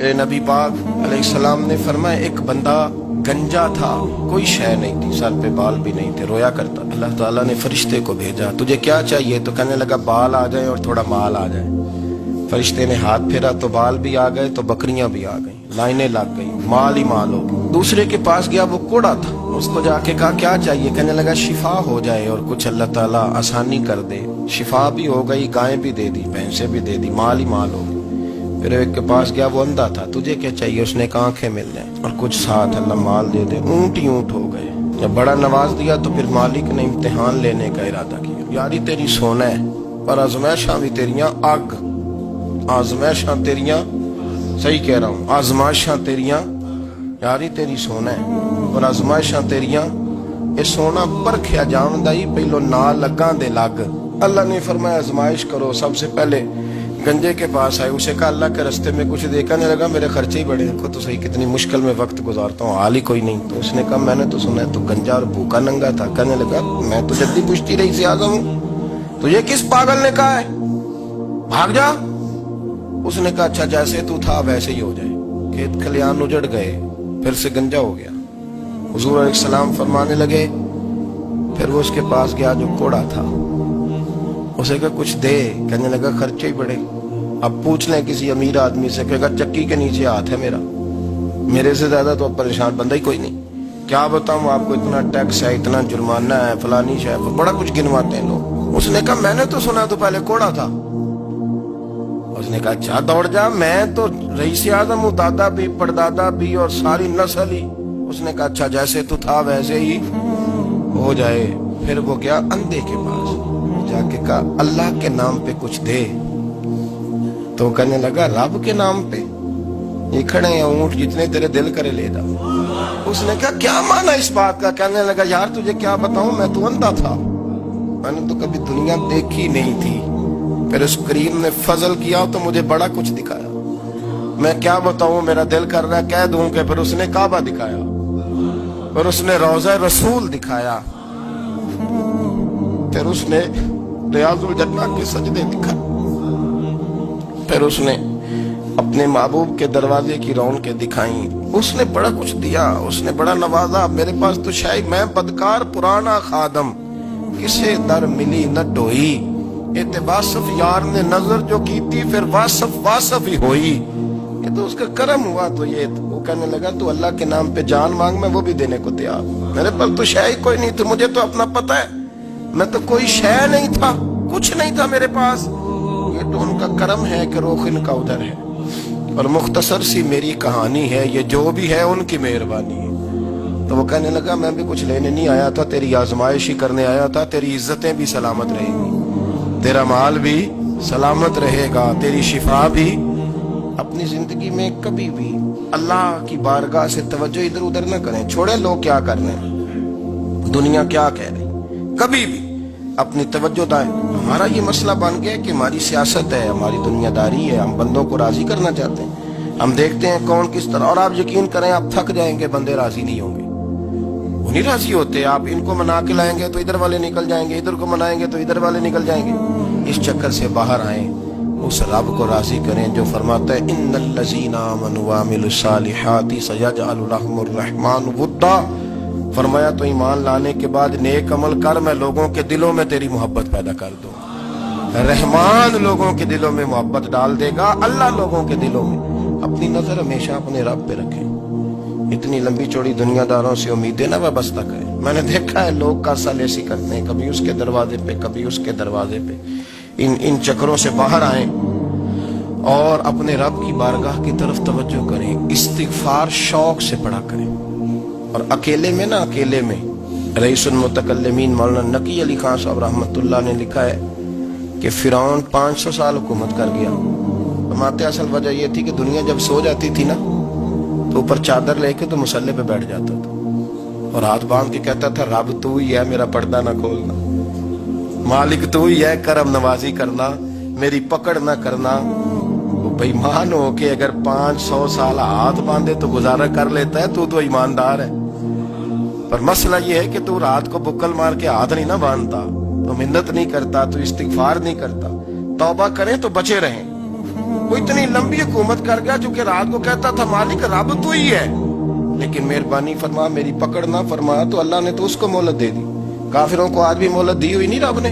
नबी पाक अलैहिस्सलाम ने फरमाया एक बंदा गंजा था, कोई शय नहीं थी, सर पे बाल भी नहीं थे, रोया करता। अल्लाह ताला ने फरिश्ते को भेजा, तुझे क्या चाहिए? तो कहने लगा बाल आ जाए और थोड़ा माल आ जाए। फरिश्ते ने हाथ फेरा तो बाल भी आ गए तो बकरियां भी आ गई, लाइनें लग गई, माल ही माल हो गई। दूसरे के पास गया, वो कोड़ा था, उसको जाके कहा क्या चाहिए? कहने लगा शिफा हो जाए और कुछ अल्लाह ताला आसानी कर दे। शिफा भी हो गई, गायें भी दे दी, भैंसें भी दे दी, माल ही माल हो गई। फिर एक के पास गया, वो अंधा था, तुझे क्या चाहिए? उसने कहा आंखें मिल जाए और कुछ साथ अल्लाह माल दे दे। ऊंट ही ऊंट हो गए। जब बड़ा नवाज दिया तो फिर मालिक ने इम्तिहान लेने का इरादा किया। यारी तेरी सोना है पर आजमाइशां भी तेरियां अग, आजमाइशां तेरियां, सही कह रहा हूं, आजमाइशां तेरियां, यारी तेरी सोना है और आजमाइशां तेरियां। ये सोना परखिया जावंदा ही पहलो ना लगा दे लग। अल्लाह ने फरमाया आजमाइश करो। सबसे पहले गंजे के पास आए, उसे कहा अल्लाह के रस्ते में कुछ देखा नहीं लगा, मेरे खर्चे ही बड़े, देखो तो सही कितनी मुश्किल में वक्त गुजारता हूँ, हाल ही कोई नहीं। तो उसने कहा मैंने तो सुना है तू गंजा और भूखा नंगा था। कहने लगा मैं तो जल्दी पूछती रही से आजम हूँ, तुझे किस पागल ने कहा है भाग जा? उसने कहा अच्छा जैसे तू था वैसे ही हो जाए। खेत खलियान उजड़ गए, फिर से गंजा हो गया। हुजूर अलैहिस्सलाम फरमाने लगे, फिर वो उसके पास गया जो कोड़ा था, उसे कहा कुछ दे। कहने लगा खर्चे ही बड़े, अब पूछ लें किसी अमीर आदमी से, कहेगा चक्की के नीचे हाथ है मेरा, मेरे से ज्यादा तो अब परेशान बंदा ही कोई नहीं। क्या बताऊं आपको, इतना टैक्स है, इतना जुर्माना है, फलानी शय, बड़ा कुछ गिनवाते हैं लोग। उसने कहा मैंने तो सुना तो पहले कोड़ा था। उसने कहा अच्छा दौड़ जा, मैं तो रईस आज़म हूँ, दादा भी परदादा भी और सारी नस्ल ही। उसने कहा अच्छा जैसे तू था वैसे ही हो जाए। फिर वो गया अंधे के पास, जाके कहा अल्लाह के नाम पे कुछ दे। तो कहने लगा रब के नाम पे? ये खड़े हैं ऊंट, जितने तेरे दिल करे ले जा। उसने कहा क्या माना इस बात का? कहने लगा यार तुझे क्या बताऊं, मैं तो अंधा था, मैंने तो कभी दुनिया देखी नहीं थी, फिर उस करीम ने फजल किया तो मुझे बड़ा कुछ दिखाया। मैं क्या बताऊं, मेरा दिल कर रहा है कह दूं कि फिर उसने काबा दिखाया, फिर उसने रोज़ा रसूल दिखाया, फिर उसने रियाजुल जन्नह के सजदे दिखाए, फिर उसने अपने महबूब के दरवाजे की रौनकें दिखाई। उसने बड़ा कुछ दिया, उसने बड़ा नवाजा। मेरे पास तो शायद मैं बदकार पुराना खादम, किसे दर मिली न ढोई, ये वासफ यार ने नजर जो की थी फिर वासफ वासफ ही होई। ये तो उसका करम हुआ। तो ये वो कहने लगा तू अल्लाह के नाम पे जान मांग, मैं वो भी देने को तैयार। मेरे पास तो शय कोई नहीं थी, मुझे तो अपना पता है, मैं तो कोई शय नहीं था, कुछ नहीं था मेरे पास। ये तो उनका करम है कि रुख इनका उधर है। और मुख्तसर सी मेरी कहानी है, ये जो भी है उनकी मेहरबानी है। तो वो कहने लगा मैं भी कुछ लेने नहीं आया था, तेरी आजमाइश ही करने आया था। तेरी इज्जतें भी सलामत रहेंगी, तेरा माल भी सलामत रहेगा, तेरी शिफा भी। अपनी जिंदगी में कभी भी अल्लाह की बारगाह से तवज्जो इधर उधर न करें, छोड़े लोग क्या कर रहे हैं, दुनिया क्या कह रही, कभी भी अपनी तवज्जो दाएं। हमारा ये मसला बन गया कि हमारी सियासत है, हमारी दुनियादारी है, हम बंदों को राजी करना चाहते हैं। हम देखते हैं कौन किस तरह, और आप यकीन करें आप थक जाएंगे, बंदे राजी नहीं होंगे, वो नहीं राजी होते। आप इनको मना के लाएंगे तो इधर वाले निकल जाएंगे, इधर को मनाएंगे तो इधर वाले निकल जाएंगे। इस चक्कर से बाहर आए, उस रब को राजी करें जो फरमाता है इन्नल्लज़ीना आमनू व अमिलुस्सालिहाति सयजअलु लहुमुर रहमानु वुद्दा। फरमाया तो ईमान लाने के बाद नेक अमल कर, मैं लोगों के दिलों में तेरी मोहब्बत पैदा कर दूं। रहमान लोगों के दिलों में मोहब्बत डाल देगा, अल्लाह लोगों के दिलों में। अपनी नजर हमेशा अपने रब पे रखें। इतनी लंबी चौड़ी दुनियादारों से उम्मीदें ना वाबस्ता करें। मैंने देखा है लोग कासा लेसी करते हैं, कभी उसके दरवाजे पे कभी उसके दरवाजे पे। इन चक्करों से बाहर आए और अपने रब की बारगाह की तरफ तवज्जो करें। इस्तिगफार शौक से पढ़ा करें। और अकेले में ना, अकेले में रईसुल मुतकल्लिमीन मौलाना नकी अली खान साहब रहमतुल्लाह ने लिखा है कि फिरौन 500 साल हुकूमत कर गया। फरमाते असल वजह यह थी कि दुनिया जब सो जाती थी ना तो ऊपर चादर लेके तो मुसल्ले पे बैठ जाता था और हाथ बांध के कहता था रब तू ही है, मेरा पर्दा ना खोलना, मालिक तू ही है, करम नवाजी करना, मेरी पकड़ ना करना। वो बेईमान हो के अगर 500 साल हाथ बांधे तो गुजारा कर लेता है, तू तो ईमानदार है। पर मसला ये है कि तू रात को बुक्कल मार के हाथ नहीं ना बांधता, तो मिन्नत नहीं करता, तो इस्तिगफार नहीं करता। तौबा करें तो बचे रहें, وہ اتنی لمبی حکومت کر گیا جو کہ رات کو کہتا تھا مالک رب تو ہی ہے، لیکن مہربانی فرما، میری پکڑ نہ فرما، تو اللہ نے تو اس کو مہلت دے دی۔ کافروں کو آج بھی مہلت دی ہوئی نہیں رب نے۔